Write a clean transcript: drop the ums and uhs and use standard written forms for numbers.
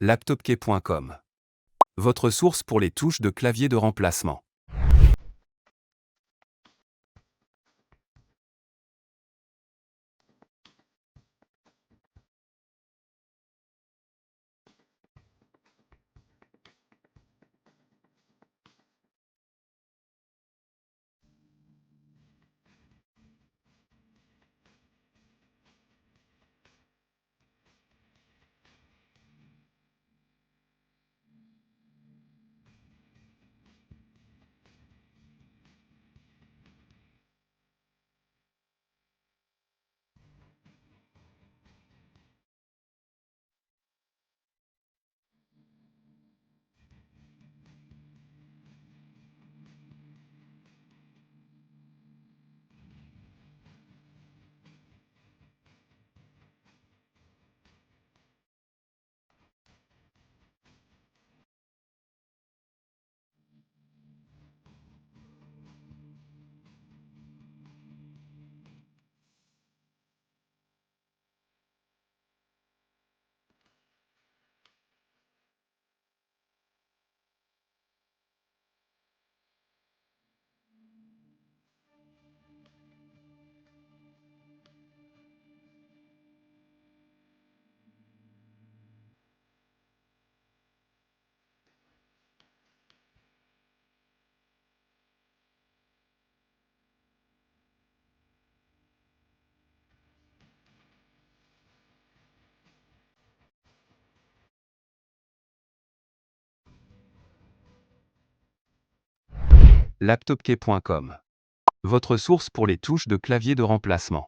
Laptopkey.com. Votre source pour les touches de clavier de remplacement. Laptopkey.com. Votre source pour les touches de clavier de remplacement.